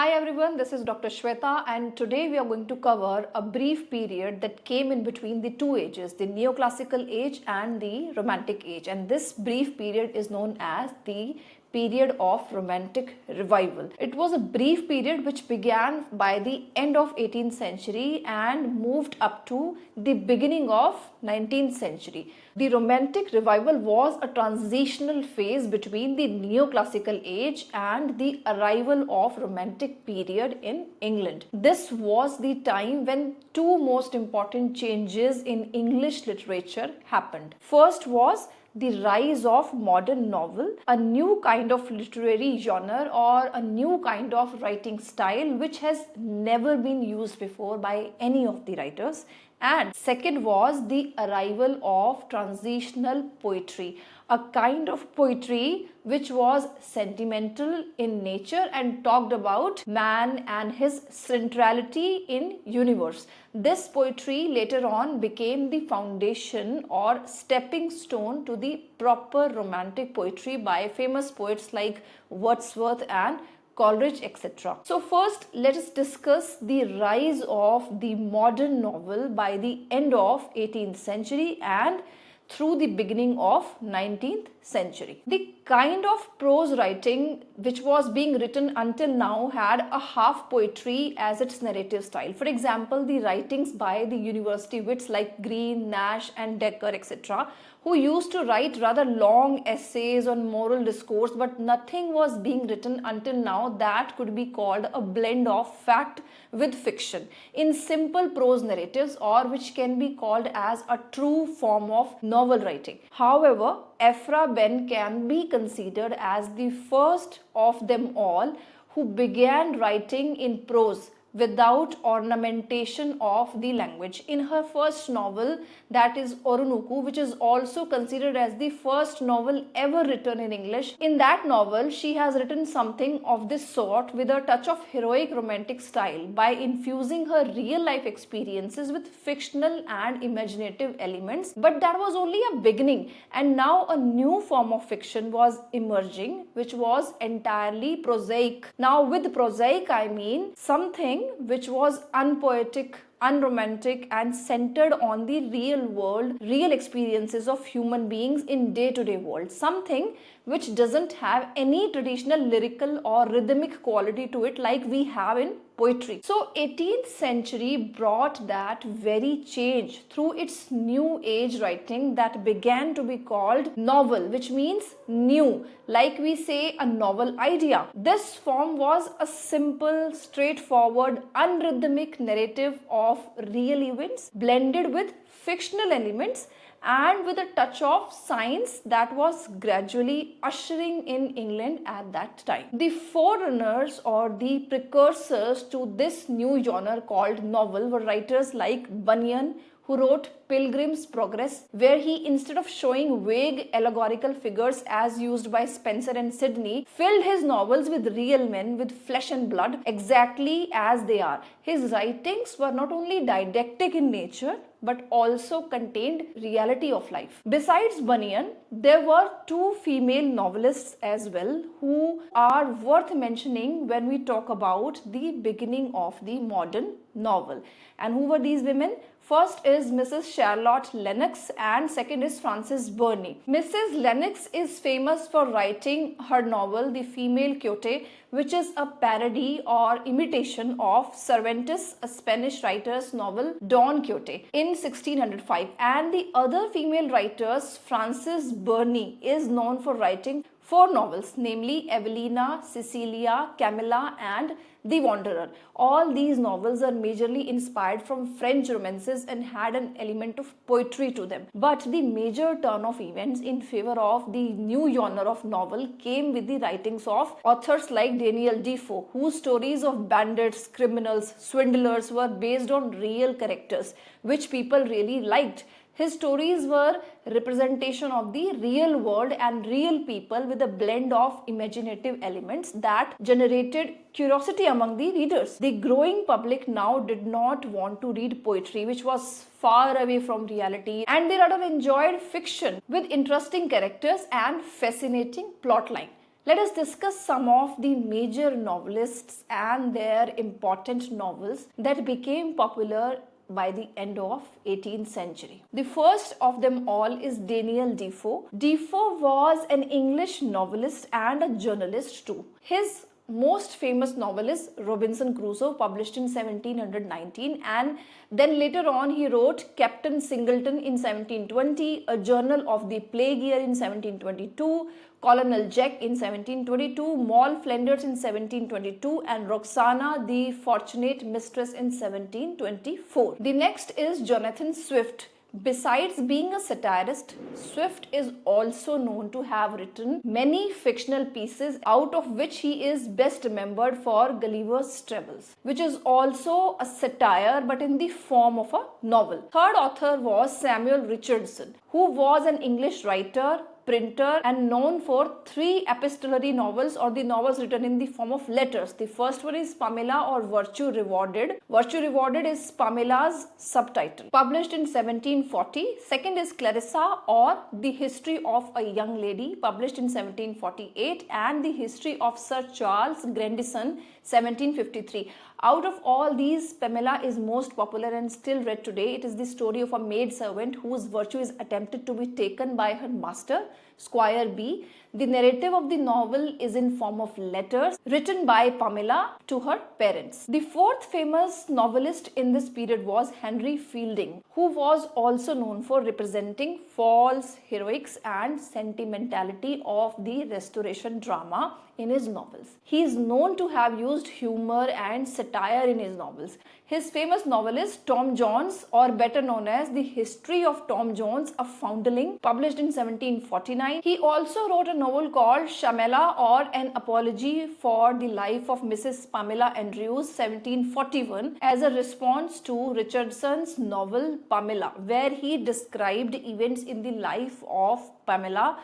Hi everyone, this is Dr. Shweta and today we are going to cover a brief period that came in between the two ages, the neoclassical age and the romantic age, and this brief period is known as the period of romantic revival. It was a brief period which began by the end of 18th century and moved up to the beginning of 19th century. The romantic revival was a transitional phase between the neoclassical age and the arrival of romantic period in England. This was the time when two most important changes in English literature happened. First was the rise of modern novel, a new kind of literary genre or a new kind of writing style which has never been used before by any of the writers. And second was the arrival of transitional poetry, a kind of poetry which was sentimental in nature and talked about man and his centrality in universe. This poetry later on became the foundation or stepping stone to the proper romantic poetry by famous poets like Wordsworth and Coleridge, etc. So first, let us discuss the rise of the modern novel by the end of 18th century and through the beginning of 19th century. The kind of prose writing which was being written until now had a half poetry as its narrative style. For example, the writings by the university wits like Green, Nash and Dekker, etc., who used to write rather long essays on moral discourse, but nothing was being written until now that could be called a blend of fact with fiction in simple prose narratives, or which can be called as a true form of novel writing. However, Ephra Behn can be considered as the first of them all who began writing in prose without ornamentation of the language. In her first novel, that is Oroonoko, which is also considered as the first novel ever written in English, in that novel she has written something of this sort with a touch of heroic romantic style by infusing her real life experiences with fictional and imaginative elements. But that was only a beginning, and now a new form of fiction was emerging which was entirely prosaic. Now with prosaic I mean something which was unpoetic, unromantic and centered on the real world, real experiences of human beings in day-to-day world. Something which doesn't have any traditional lyrical or rhythmic quality to it like we have in poetry. So 18th century brought that very change through its new age writing that began to be called novel, which means new, like we say a novel idea. This form was a simple, straightforward, unrhythmic narrative of real events blended with fictional elements and with a touch of science that was gradually ushering in England at that time. The forerunners or the precursors to this new genre called novel were writers like Bunyan, who wrote Pilgrim's Progress, where he, instead of showing vague allegorical figures as used by Spencer and Sidney, filled his novels with real men with flesh and blood exactly as they are. His writings were not only didactic in nature but also contained reality of life. Besides Bunyan, there were two female novelists as well who are worth mentioning when we talk about the beginning of the modern novel. And who were these women? First is Mrs. Charlotte Lennox and second is Frances Burney. Mrs. Lennox is famous for writing her novel The Female Quixote, which is a parody or imitation of Cervantes, a Spanish writer's novel Don Quixote in 1605. And the other female writers, Frances Burney, is known for writing four novels, namely Evelina, Cecilia, Camilla and The Wanderer. All these novels are majorly inspired from French romances and had an element of poetry to them. But the major turn of events in favor of the new genre of novel came with the writings of authors like Daniel Defoe, whose stories of bandits, criminals, swindlers were based on real characters, which people really liked. His stories were representation of the real world and real people with a blend of imaginative elements that generated curiosity among the readers. The growing public now did not want to read poetry, which was far away from reality, and they rather enjoyed fiction with interesting characters and fascinating plotline. Let us discuss some of the major novelists and their important novels that became popular by the end of 18th century. The first of them all is Daniel Defoe. Defoe was an English novelist and a journalist too. His most famous novel is Robinson Crusoe, published in 1719, and then later on he wrote Captain Singleton in 1720, A Journal of the Plague Year in 1722, Colonel Jack in 1722, Moll Flanders in 1722, and Roxana the Fortunate Mistress in 1724. The next is Jonathan Swift. Besides being a satirist, Swift is also known to have written many fictional pieces, out of which he is best remembered for Gulliver's Travels, which is also a satire but in the form of a novel. Third author was Samuel Richardson, who was an English writer, printer, and known for 3 epistolary novels, or the novels written in the form of letters. The first one is Pamela, or Virtue Rewarded. Virtue Rewarded is Pamela's subtitle, published in 1740. Second is Clarissa, or The History of a Young Lady, published in 1748, and The History of Sir Charles Grandison, 1753. Out of all these, Pamela is most popular and still read today. It is the story of a maid servant whose virtue is attempted to be taken by her master, Squire B. The narrative of the novel is in form of letters written by Pamela to her parents. The fourth famous novelist in this period was Henry Fielding, who was also known for representing false heroics and sentimentality of the Restoration drama in his novels. He is known to have used humor and satire in his novels. His famous novel is Tom Jones, or better known as The History of Tom Jones, a Foundling, published in 1749. He also wrote a novel called Shamela, or An Apology for the Life of Mrs. Pamela Andrews, 1741, as a response to Richardson's novel Pamela, where he described events in the life of Pamela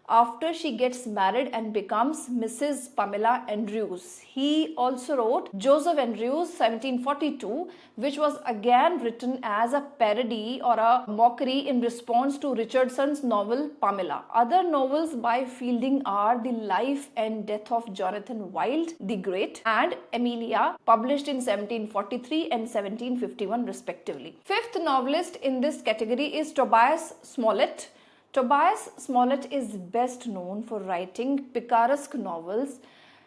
after she gets married and becomes Mrs. Pamela Andrews. He also wrote Joseph Andrews, 1742, which was again written as a parody or a mockery in response to Richardson's novel Pamela. Other novels by Fielding are The Life and Death of Jonathan Wild the Great and Amelia, published in 1743 and 1751 respectively. Fifth novelist in this category is Tobias Smollett. Tobias Smollett is best known for writing picaresque novels,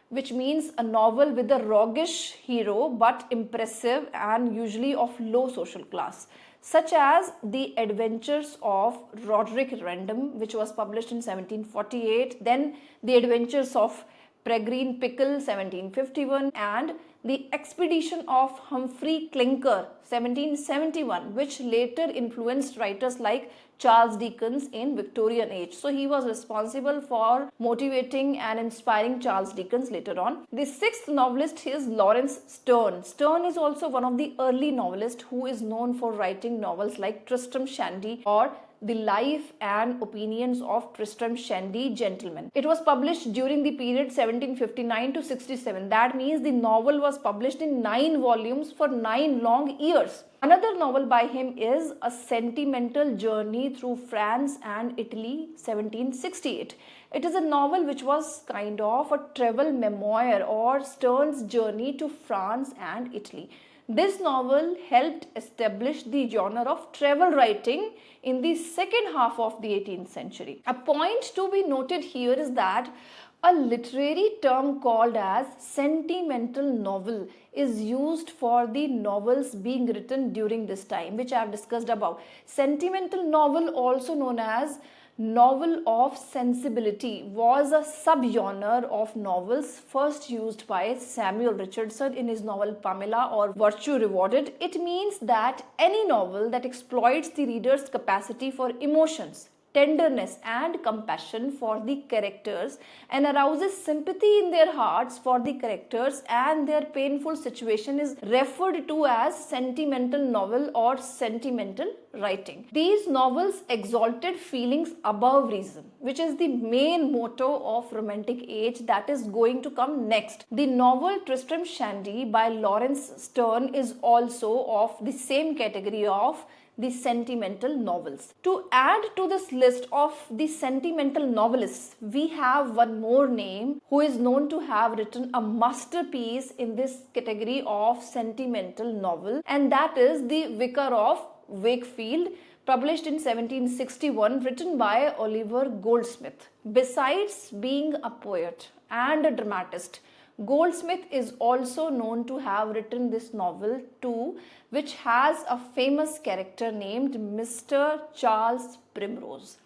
which means a novel with a roguish hero but impressive and usually of low social class, such as The Adventures of Roderick Random, which was published in 1748, then The Adventures of Peregrine Pickle, 1751, and The Expedition of Humphrey Clinker, 1771, which later influenced writers like Charles Dickens in Victorian age. So he was responsible for motivating and inspiring Charles Dickens later on. The sixth novelist is Laurence Sterne. Sterne is also one of the early novelists who is known for writing novels like Tristram Shandy or The Life and Opinions of Tristram Shandy, Gentleman. It was published during the period 1759 to 67. That means the novel was published in 9 volumes for 9 long years. Another novel by him is A Sentimental Journey Through France and Italy, 1768. It is a novel which was kind of a travel memoir or Sterne's journey to France and Italy. This novel helped establish the genre of travel writing in the second half of the 18th century. A point to be noted here is that a literary term called as sentimental novel is used for the novels being written during this time, which I have discussed above. Sentimental novel, also known as novel of sensibility, was a subgenre of novels first used by Samuel Richardson in his novel Pamela or Virtue Rewarded. It means that any novel that exploits the reader's capacity for emotions, tenderness and compassion for the characters and arouses sympathy in their hearts for the characters and their painful situation is referred to as sentimental novel or sentimental writing. These novels exalted feelings above reason, which is the main motto of Romantic Age that is going to come next. The novel Tristram Shandy by Laurence Sterne is also of the same category of the sentimental novels. To add to this list of the sentimental novelists, we have one more name who is known to have written a masterpiece in this category of sentimental novel, and that is The Vicar of Wakefield, published in 1761, written by Oliver Goldsmith. Besides being a poet and a dramatist, Goldsmith is also known to have written this novel too, which has a famous character named Mr. Charles Primrose,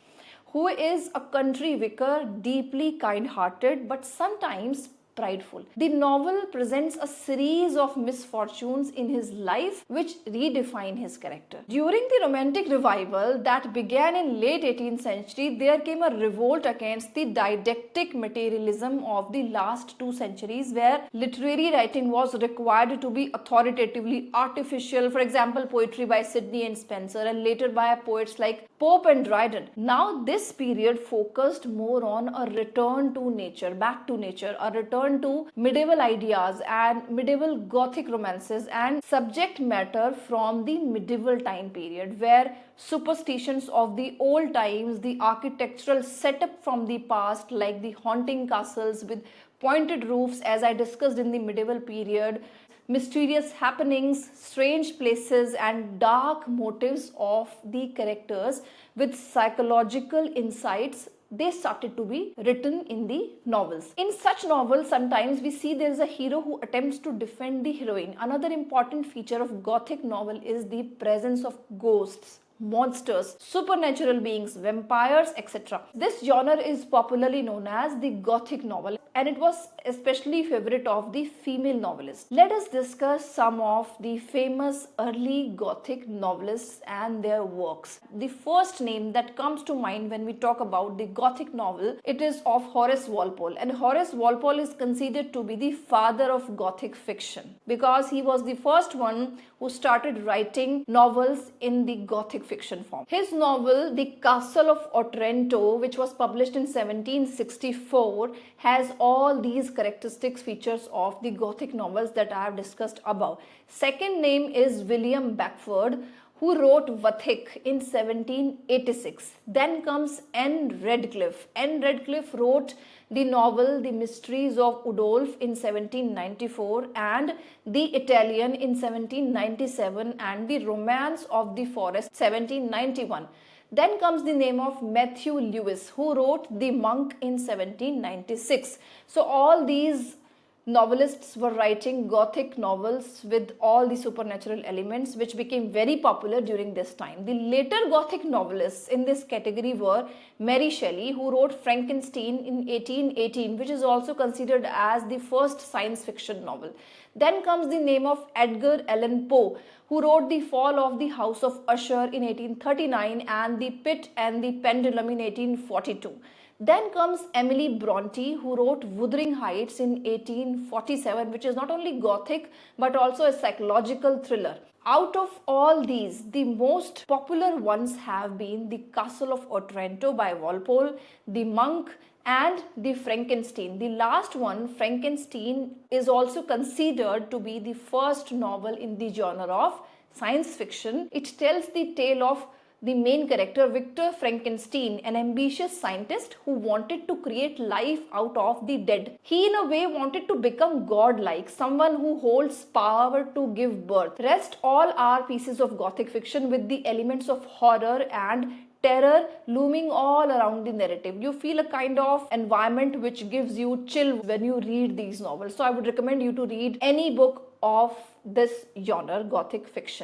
who is a country vicar, deeply kind-hearted but sometimes prideful. The novel presents a series of misfortunes in his life which redefine his character. During the Romantic Revival that began in late 18th century, there came a revolt against the didactic materialism of the last 2 centuries, where literary writing was required to be authoritatively artificial. For example, poetry by Sidney and Spenser, and later by poets like Pope and Dryden. Now this period focused more on a return to nature, back to nature, a return to medieval ideas and medieval Gothic romances and subject matter from the medieval time period, where superstitions of the old times, the architectural setup from the past like the haunting castles with pointed roofs, as I discussed in the medieval period, mysterious happenings, strange places and dark motives of the characters with psychological insights, they started to be written in the novels. In such novels, sometimes we see there is a hero who attempts to defend the heroine. Another important feature of Gothic novel is the presence of ghosts, monsters, supernatural beings, vampires, etc. This genre is popularly known as the Gothic novel, and it was especially favorite of the female novelists. Let us discuss some of the famous early Gothic novelists and their works. The first name that comes to mind when we talk about the Gothic novel, it is of Horace Walpole, and Horace Walpole is considered to be the father of Gothic fiction because he was the first one who started writing novels in the Gothic fiction form. His novel The Castle of Otranto, which was published in 1764, has all these characteristic features of the Gothic novels that I have discussed above. Second name is William Beckford, who wrote Gothic in 1786. Then comes N. Radcliffe. N. Radcliffe wrote the novel The Mysteries of Udolph in 1794 and The Italian in 1797 and The Romance of the Forest 1791. Then comes the name of Matthew Lewis, who wrote The Monk in 1796. So all these novelists were writing Gothic novels with all the supernatural elements, which became very popular during this time. The later Gothic novelists in this category were Mary Shelley, who wrote Frankenstein in 1818, which is also considered as the first science fiction novel. Then comes the name of Edgar Allan Poe, who wrote The Fall of the House of Usher in 1839 and The Pit and the Pendulum in 1842. Then comes Emily Bronte, who wrote Wuthering Heights in 1847, which is not only Gothic but also a psychological thriller. Out of all these, the most popular ones have been The Castle of Otranto by Walpole, The Monk, and The Frankenstein. The last one, Frankenstein, is also considered to be the first novel in the genre of science fiction. It tells the tale of the main character, Victor Frankenstein, an ambitious scientist who wanted to create life out of the dead. He in a way wanted to become godlike, someone who holds power to give birth. Rest all are pieces of Gothic fiction with the elements of horror and terror looming all around the narrative. You feel a kind of environment which gives you chill when you read these novels. So I would recommend you to read any book of this genre, Gothic fiction.